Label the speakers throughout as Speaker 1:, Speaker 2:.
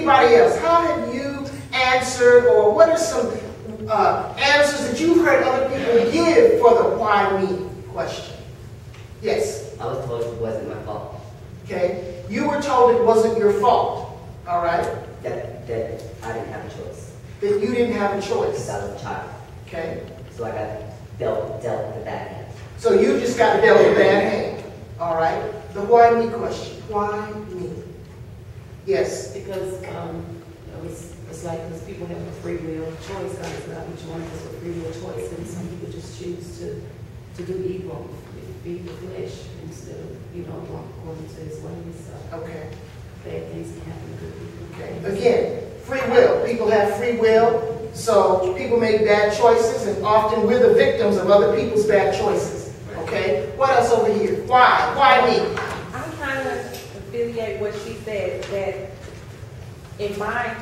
Speaker 1: Anybody else? How have you answered, or what are some answers that you've heard other people give for the why me question? Yes?
Speaker 2: I was told it wasn't my fault.
Speaker 1: Okay. You were told it wasn't your fault. All right?
Speaker 2: That I didn't have a choice.
Speaker 1: That you didn't have a choice.
Speaker 2: Because I was a child.
Speaker 1: Okay.
Speaker 2: So I got dealt with a bad hand.
Speaker 1: So you just got dealt a bad hand. All right? The why me question. Why me? Yes?
Speaker 3: Because it's like because people have a free will choice. God is not each one of us a free will choice, and some people just choose to do evil, feed the flesh instead of walk according to His ways. So
Speaker 1: Okay.
Speaker 3: bad things can happen to good people.
Speaker 1: Okay. Again, free will. People have free will, so people make bad choices, and often we're the victims of other people's bad choices. Okay? What else over here? Why? Why me?
Speaker 4: I'm trying to affiliate what she said, that in my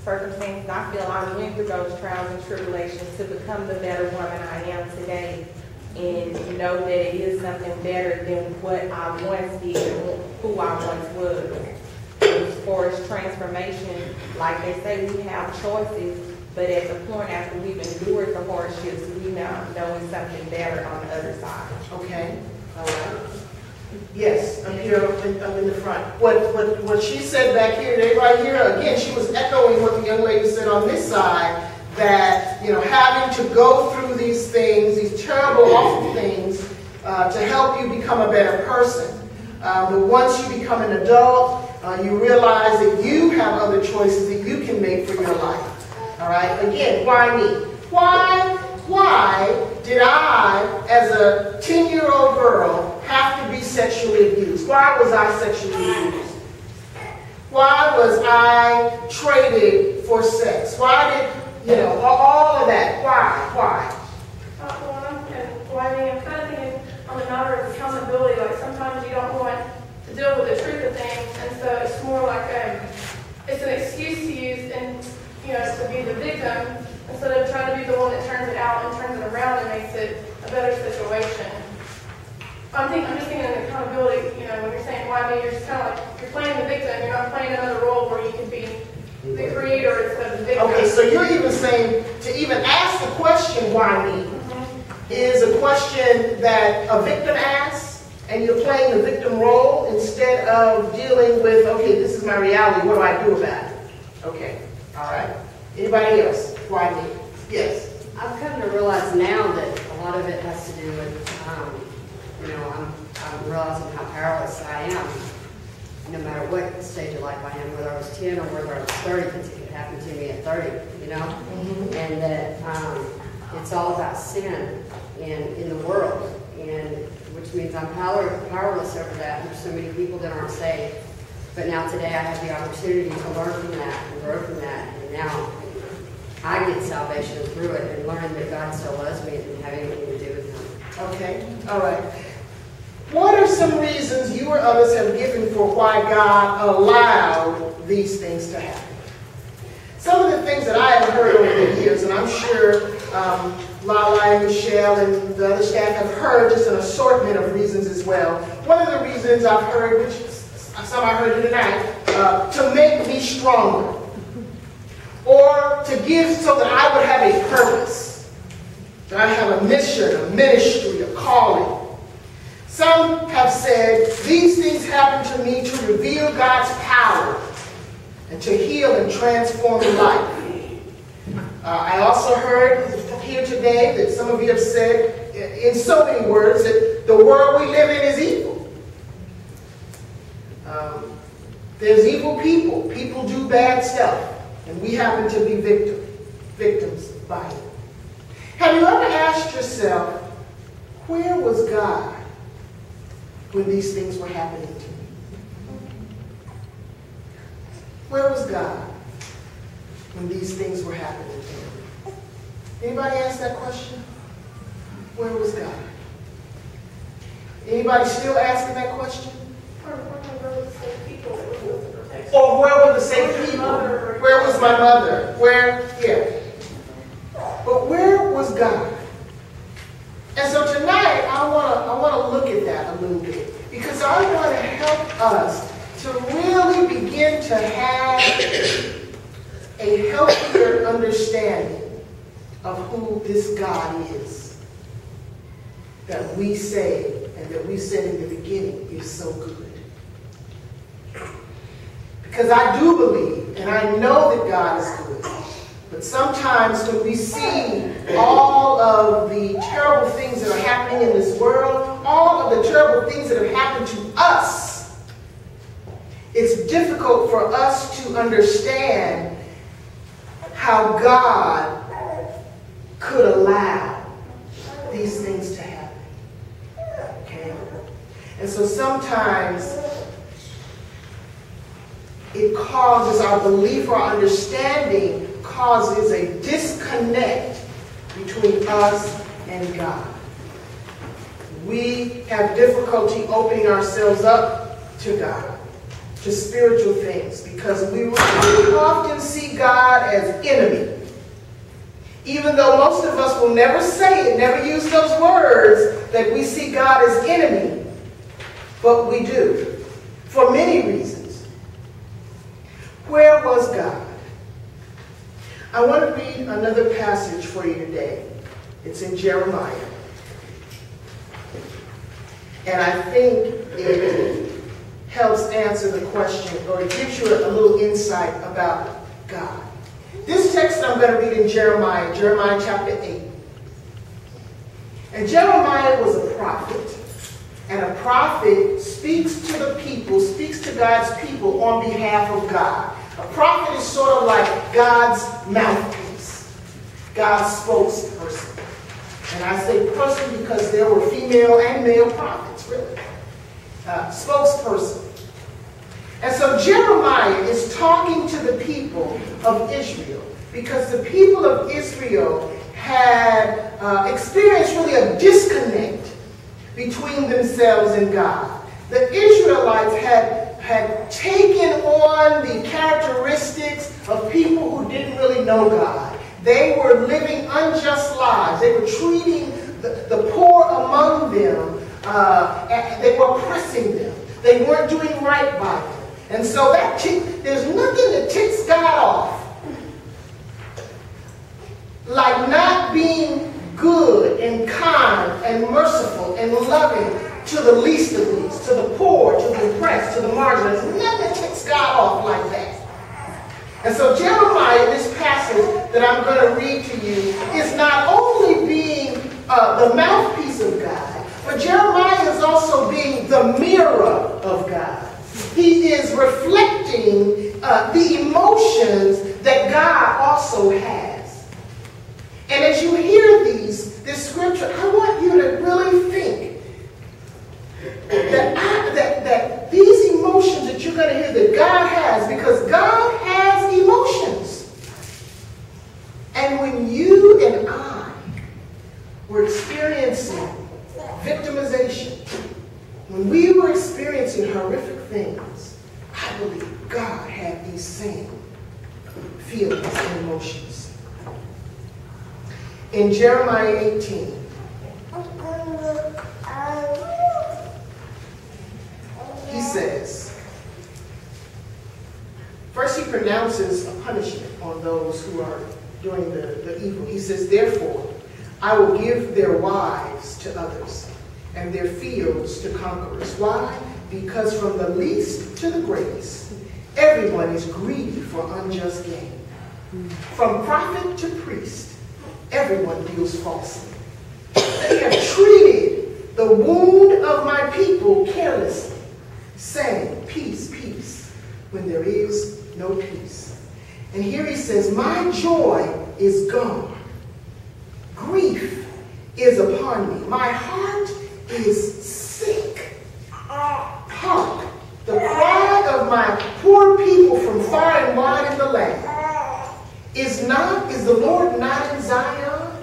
Speaker 4: circumstances, I feel I went through those trials and tribulations to become the better woman I am today, and know that it is something better than what I once did and who I once was. As far as transformation, like they say, we have choices, but at the point after we've endured the hardships, we now knowing something better on the other side.
Speaker 1: Okay. All right. Yes, I'm here up in the front. What she said back here, right here, again, she was echoing what the young lady said on this side, that, having to go through these things, these terrible, awful things, to help you become a better person. But once you become an adult, you realize that you have other choices that you can make for your life. All right? Again, why me? Why did I, as a 10-year-old girl, have to be sexually abused? Why was I sexually abused? Why was I traded for sex? Why did, all of that? Why?
Speaker 5: I'm kind of thinking on the matter of accountability. Like sometimes you don't want to deal with the truth of things, and so it's more like it's an excuse to use and to be the victim instead of trying to be the one that turns it out and turns it around and makes it a better situation. I'm just thinking of accountability. When you're saying why me, you're just kind of like you're playing the victim. You're not playing another role where you can be the creator instead of the victim.
Speaker 1: Okay, so you're even saying to even ask the question why me is a question that a victim asks, and you're playing the victim role instead of dealing with, okay, this is my reality, what do I do about it? Okay, all right. Anybody else? Why me? Yes.
Speaker 6: I've come to realize now that a lot of it has to do with, I'm realizing how powerless I am, no matter what stage of life I am, whether I was 10 or whether I was 30, because it could happen to me at 30, and that it's all about sin in the world, and which means I'm powerless over that. There's so many people that aren't saved, but now today I have the opportunity to learn from that and grow from that, and now I get salvation through it and learn that God still loves me and didn't have anything to do with Him.
Speaker 1: Okay, all right. What are some reasons you or others have given for why God allowed these things to happen? Some of the things that I have heard over the years, and I'm sure Lala and Michelle and the other staff have heard just an assortment of reasons as well. One of the reasons I've heard, which some I heard tonight, to make me stronger, or to give so that I would have a purpose, that I have a mission, a ministry, a calling. Some have said these things happen to me to reveal God's power and to heal and transform life. I also heard here today that some of you have said in so many words that the world we live in is evil. There's evil people. People do bad stuff. And we happen to be victims by it. Have you ever asked yourself, where was God when these things were happening to me? Where was God when these things were happening to me? Anybody ask that question? Where was God? Anybody still asking that question? Or where were the safe people? Where was my mother? But where was God? And so tonight I want to look at that a little bit, because I want to help us to really begin to have a healthier understanding of who this God is that we say and that we said in the beginning is so good. Because I do believe and I know that God is good. But sometimes when we see all of the terrible things that are happening in this world, all of the terrible things that have happened to us, it's difficult for us to understand how God could allow these things to happen. Okay? And so sometimes it causes our belief or our understanding causes a disconnect between us and God. We have difficulty opening ourselves up to God, to spiritual things, because we often see God as enemy. Even though most of us will never say it, never use those words, that we see God as enemy, but we do, for many reasons. Where was God? I want to read another passage for you today. It's in Jeremiah. And I think it helps answer the question, or it gives you a little insight about God. This text I'm going to read in Jeremiah chapter 8. And Jeremiah was a prophet. And a prophet speaks to the people, speaks to God's people on behalf of God. A prophet is sort of like God's mouthpiece, God's spokesperson. And I say person because there were female and male prophets, really. Spokesperson. And so Jeremiah is talking to the people of Israel because the people of Israel had experienced really a disconnect between themselves and God. The Israelites had taken on the characteristics of people who didn't really know God. They were living unjust lives. They were treating the poor among them. They were oppressing them. They weren't doing right by them. And so there's nothing that ticks God off like not being good and kind and merciful and loving to the least of these, to the poor, to the oppressed, to the marginalized. There's nothing that ticks God off like that. And so Jeremiah, this passage that I'm going to read to you, is not only being the mouthpiece of God, but Jeremiah is also being the mirror of God. He is reflecting the emotions that God also has. And as you hear this scripture, I want you to really think that these emotions that you're going to hear that God has, because God has emotions. And when you and I were experiencing victimization, when we were experiencing horrific things, I believe God had these same feelings and emotions. In Jeremiah 18, he says, first he pronounces a punishment on those who are doing the evil. He says, therefore, I will give their wives to others and their fields to conquerors. Why? Because from the least to the greatest, everyone is greedy for unjust gain. From prophet to priest, everyone deals falsely. They have treated the wound of my people carelessly, saying, peace, peace, when there is no peace. And here he says, my joy is gone. Grief is upon me. My heart is sick. Hark, the cry of my poor people from far and wide in the land. Is the Lord not in Zion?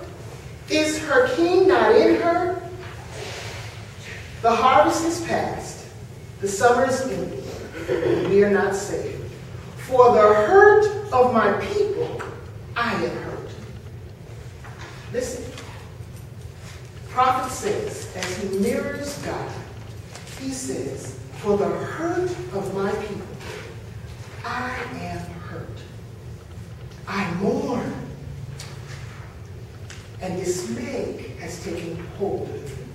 Speaker 1: Is her king not in her? The harvest is past. The summer is ended. And we are not saved. For the hurt of my people, I am hurt. Listen. Prophet says, as he mirrors God, He says, for the hurt of my people, I am hurt. I mourn. And dismay has taken hold of me.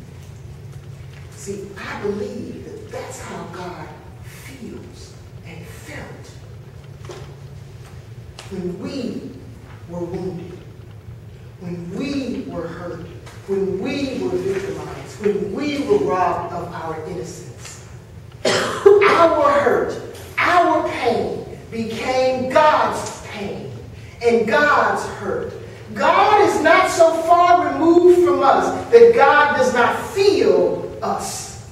Speaker 1: See, I believe that that's how God feels and felt when we were wounded, when we were hurt, when we were victimized, when we were robbed of our innocence. Our hurt, our pain became God's pain and God's hurt. God is not so far removed from us that God does not feel us.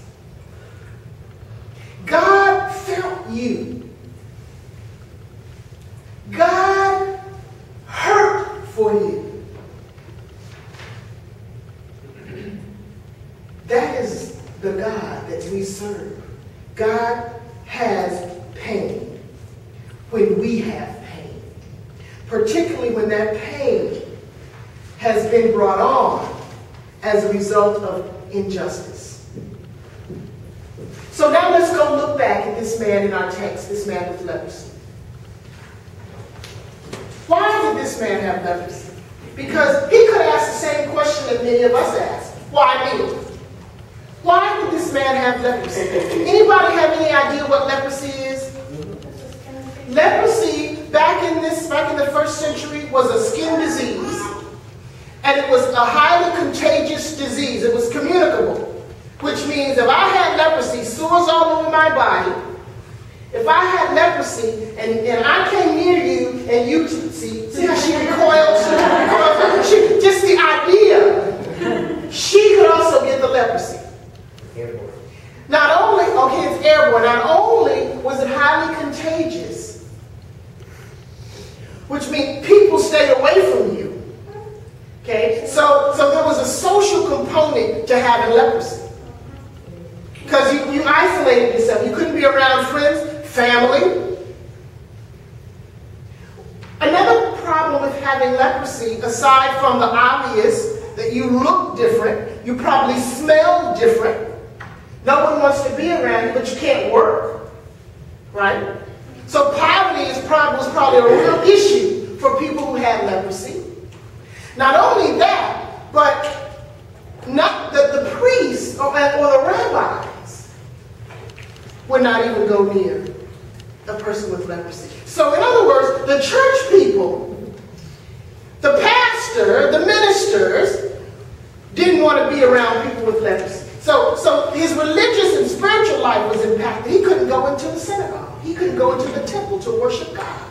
Speaker 1: God felt you. God hurt for you. That is the God that we serve. God has pain when we have pain, particularly when that pain has been brought on as a result of injustice. So now let's go look back at this man in our text, this man with leprosy. Why did this man have leprosy? Because he could ask the same question that many of us ask. Why me? Why did this man have leprosy? Anybody have any idea what leprosy is? Leprosy, back in the first century, was a skin disease. And it was a highly contagious disease. It was communicable, which means if I had leprosy, sores all over my body, if I had leprosy and I came near you and you, see how she recoils? Just the idea, she could also get the leprosy.
Speaker 2: Airborne.
Speaker 1: Not only, okay, it's airborne, not only was it highly contagious, which means people stayed away from you. Okay, so there was a social component to having leprosy. Because you isolated yourself. You couldn't be around friends, family. Another problem with having leprosy, aside from the obvious that you look different, you probably smell different. No one wants to be around you, but you can't work. Right? So poverty was probably a real issue for people who had leprosy. Not only that, but not the priests or the rabbis would not even go near a person with leprosy. So in other words, the church people, the pastor, the ministers, didn't want to be around people with leprosy. So his religious and spiritual life was impacted. He couldn't go into the synagogue. He couldn't go into the temple to worship God.